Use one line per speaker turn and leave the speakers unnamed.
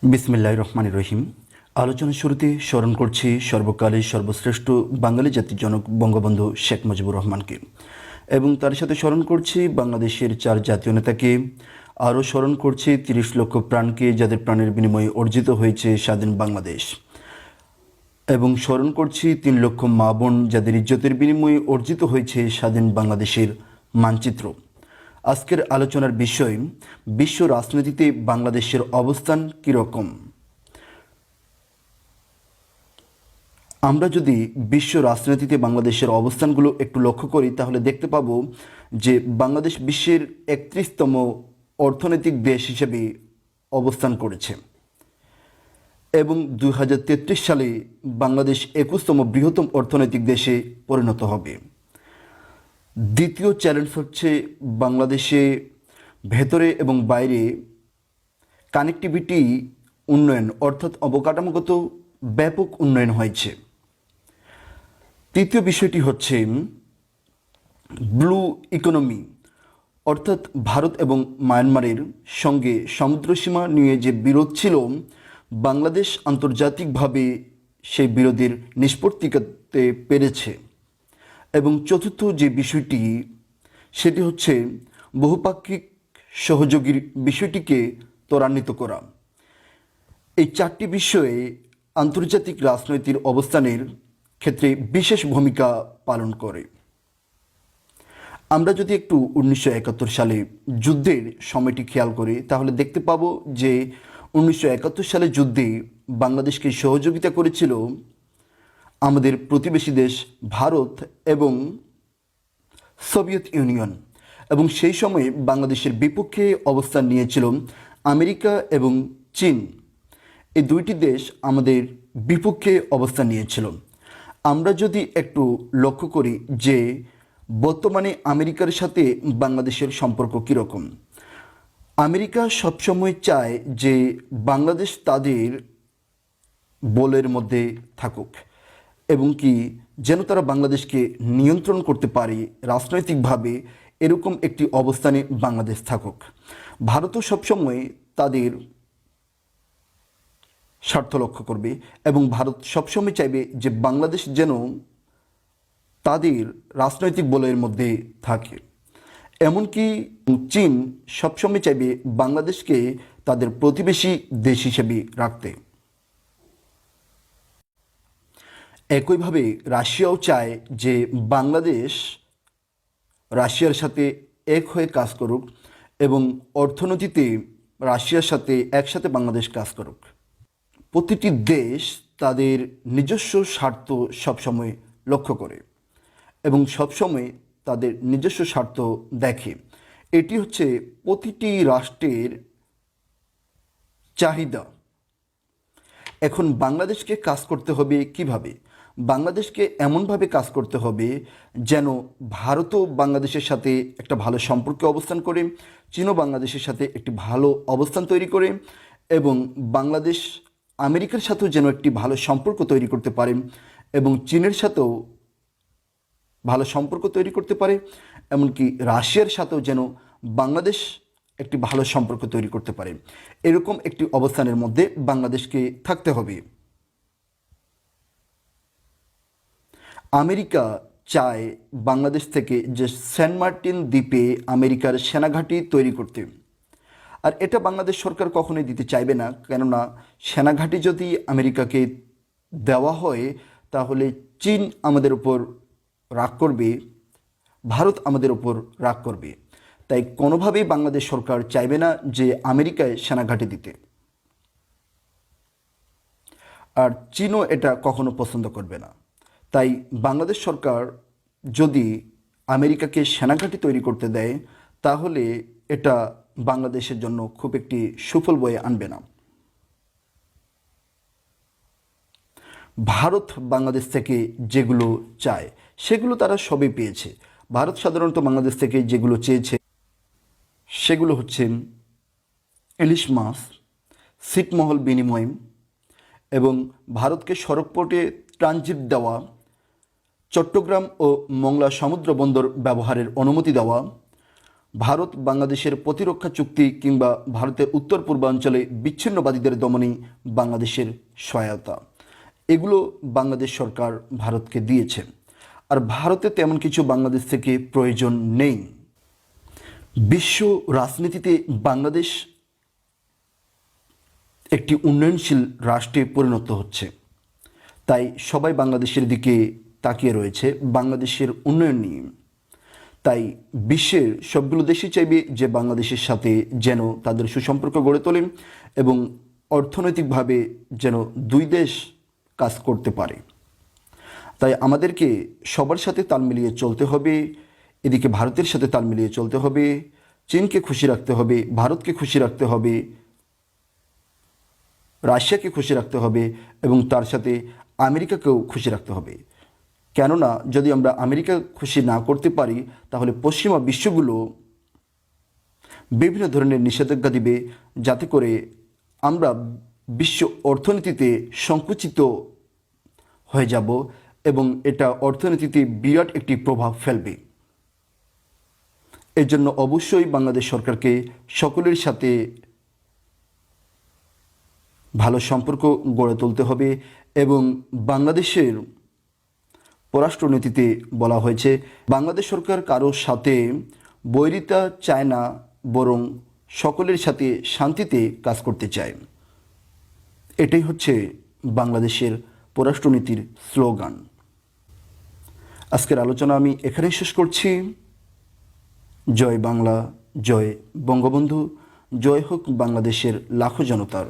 বিসমিল্লাহির রহমানির রহিম। আলোচনার শুরুতে স্মরণ করছি সর্বকালের সর্বশ্রেষ্ঠ বাঙালি জাতির জনক বঙ্গবন্ধু শেখ মুজিবুর রহমানকে, এবং তার সাথে স্মরণ করছি বাংলাদেশের 4 জাতীয় নেতাকে। আরও স্মরণ করছি 30 লক্ষ প্রাণকে, যাদের প্রাণের বিনিময়ে অর্জিত হয়েছে স্বাধীন বাংলাদেশ, এবং স্মরণ করছি 3 লক্ষ মা বোন, যাদের ইজ্জতের বিনিময়ে অর্জিত হয়েছে স্বাধীন বাংলাদেশের মানচিত্র। আজকের আলোচনার বিষয়, বিশ্ব রাজনীতিতে বাংলাদেশের অবস্থান কীরকম। আমরা যদি বিশ্ব রাজনীতিতে বাংলাদেশের অবস্থানগুলো একটু লক্ষ্য করি, তাহলে দেখতে পাব যে বাংলাদেশ বিশ্বের 31তম অর্থনৈতিক দেশ হিসেবে অবস্থান করেছে, এবং 2033 সালে বাংলাদেশ 21তম বৃহত্তম অর্থনৈতিক দেশে পরিণত হবে। দ্বিতীয় চ্যালেঞ্জ হচ্ছে বাংলাদেশে ভেতরে এবং বাইরে কানেক্টিভিটি উন্নয়ন, অর্থাৎ অবকাঠামোগত ব্যাপক উন্নয়ন হয়েছে। তৃতীয় বিষয়টি হচ্ছে ব্লু ইকোনমি, অর্থাৎ ভারত এবং মায়ানমারের সঙ্গে সমুদ্রসীমা নিয়ে যে বিরোধ ছিল, বাংলাদেশ আন্তর্জাতিকভাবে সেই বিরোধের নিষ্পত্তি করতে পেরেছে। এবং চতুর্থ যে বিষয়টি, সেটি হচ্ছে বহুপাক্ষিক সহযোগীর বিষয়টিকে ত্বরান্বিত করা। এই 4টি বিষয়ে আন্তর্জাতিক রাজনৈতিক অবস্থানের ক্ষেত্রে বিশেষ ভূমিকা পালন করে। আমরা যদি একটু 1971 সালে যুদ্ধের সময়টি খেয়াল করি, তাহলে দেখতে পাবো যে 1971 সালে যুদ্ধে বাংলাদেশকে সহযোগিতা করেছিল আমাদের প্রতিবেশী দেশ ভারত এবং সোভিয়েত ইউনিয়ন, এবং সেই সময়ে বাংলাদেশের বিপক্ষে অবস্থান নিয়েছিল আমেরিকা এবং চীন। এই দুইটি দেশ আমাদের বিপক্ষে অবস্থান নিয়েছিল। আমরা যদি একটু লক্ষ্য করি যে বর্তমানে আমেরিকার সাথে বাংলাদেশের সম্পর্ক কীরকম, আমেরিকা সবসময় চায় যে বাংলাদেশ তাদের বলের মধ্যে থাকুক, এবং কি যেন তারা বাংলাদেশকে নিয়ন্ত্রণ করতে পারে রাজনৈতিকভাবে, এরকম একটি অবস্থানে বাংলাদেশ থাকুক। ভারতও সবসময় তাদের স্বার্থ লক্ষ্য করবে, এবং ভারত সবসময় চাইবে যে বাংলাদেশ যেন তাদের রাজনৈতিক বলয়ের মধ্যে থাকে। এমনকি চীন সবসময় চাইবে বাংলাদেশকে তাদের প্রতিবেশী দেশ হিসেবে রাখতে। একইভাবে রাশিয়াও চায় যে বাংলাদেশ রাশিয়ার সাথে এক হয়ে কাজ করুক, এবং অর্থনীতিতে রাশিয়ার সাথে একসাথে বাংলাদেশ কাজ করুক। প্রতিটি দেশ তাদের নিজস্ব স্বার্থ সবসময় লক্ষ্য করে এবং সবসময় তাদের নিজস্ব স্বার্থ দেখে। এটি হচ্ছে প্রতিটি রাষ্ট্রের চাহিদা। এখন বাংলাদেশকে কাজ করতে হবে কিভাবে? বাংলাদেশকে এমনভাবে কাজ করতে হবে যেন ভারতও বাংলাদেশের সাথে একটা ভালো সম্পর্কে অবস্থান করে, চীনও বাংলাদেশের সাথে একটি ভালো অবস্থান তৈরি করে, এবং বাংলাদেশ আমেরিকার সাথেও যেন একটি ভালো সম্পর্ক তৈরি করতে পারে, এবং চীনের সাথেও ভালো সম্পর্ক তৈরি করতে পারে, এমনকি রাশিয়ার সাথেও যেন বাংলাদেশ একটি ভালো সম্পর্ক তৈরি করতে পারে। এরকম একটি অবস্থানের মধ্যে বাংলাদেশকে থাকতে হবে। আমেরিকা চায় বাংলাদেশ থেকে যে সেন্ট মার্টিন দ্বীপে আমেরিকার সেনাঘাঁটি তৈরি করতে, আর এটা বাংলাদেশ সরকার কখনোই দিতে চাইবে না। কেননা সেনাঘাঁটি যদি আমেরিকাকে দেওয়া হয়, তাহলে চীন আমাদের উপর রাগ করবে, ভারত আমাদের উপর রাগ করবে। তাই কোনোভাবেই বাংলাদেশ সরকার চাইবে না যে আমেরিকায় সেনাঘাঁটি দিতে, আর চীনও এটা কখনো পছন্দ করবে না। তাই বাংলাদেশ সরকার যদি আমেরিকাকে সেনাঘাঁটি তৈরি করতে দেয়, তাহলে এটা বাংলাদেশের জন্য খুব একটি সুফল বয়ে আনবে না। ভারত বাংলাদেশ থেকে যেগুলো চায় সেগুলো তারা সবই পেয়েছে। ভারত সাধারণত বাংলাদেশ থেকে যেগুলো চেয়েছে সেগুলো হচ্ছে ইলিশ মাছ, ছিটমহল বিনিময়, এবং ভারতকে সড়কপথে ট্রানজিট দেওয়া, চট্টগ্রাম ও মংলা সমুদ্র বন্দর ব্যবহারের অনুমতি দেওয়া, ভারত বাংলাদেশের প্রতিরক্ষা চুক্তি কিংবা ভারতের উত্তর পূর্বাঞ্চলে বিচ্ছিন্নবাদীদের দমনে বাংলাদেশের সহায়তা, এগুলো বাংলাদেশ সরকার ভারতকে দিয়েছে। আর ভারতে তেমন কিছু বাংলাদেশ থেকে প্রয়োজন নেই। বিশ্ব রাজনীতিতে বাংলাদেশ একটি উন্নয়নশীল রাষ্ট্রে পরিণত হচ্ছে, তাই সবাই বাংলাদেশের দিকে তাকিয়ে রয়েছে বাংলাদেশের উন্নয়ন নিয়ে। তাই বিশ্বের সবগুলো দেশই চাইবে যে বাংলাদেশের সাথে যেন তাদের সুসম্পর্ক গড়ে তোলে এবং অর্থনৈতিকভাবে যেন দুই দেশ কাজ করতে পারে। তাই আমাদেরকে সবার সাথে তাল মিলিয়ে চলতে হবে। এদিকে ভারতের সাথে তাল মিলিয়ে চলতে হবে, চীনকে খুশি রাখতে হবে, ভারতকে খুশি রাখতে হবে, রাশিয়াকে খুশি রাখতে হবে এবং তার সাথে আমেরিকাকেও খুশি রাখতে হবে। কেননা যদি আমরা আমেরিকা খুশি না করতে পারি তাহলে পশ্চিমা বিশ্বগুলো বিভিন্ন ধরনের নিষেধাজ্ঞা দিবে, যাতে করে আমরা বিশ্ব অর্থনীতিতে সংকুচিত হয়ে যাব এবং এটা অর্থনীতিতে বিরাট একটি প্রভাব ফেলবে। এর জন্য অবশ্যই বাংলাদেশ সরকারকে সকলের সাথে ভালো সম্পর্ক গড়ে তুলতে হবে। এবং বাংলাদেশের পররাষ্ট্রনীতিতে বলা হয়েছে বাংলাদেশ সরকার কারোর সাথে বৈরিতা চায় না, বরং সকলের সাথে শান্তিতে কাজ করতে চায়। এটাই হচ্ছে বাংলাদেশের পররাষ্ট্রনীতির স্লোগান। আজকের আলোচনা আমি এখানেই শেষ করছি। জয় বাংলা, জয় বঙ্গবন্ধু, জয় হোক বাংলাদেশের লাখো জনতার।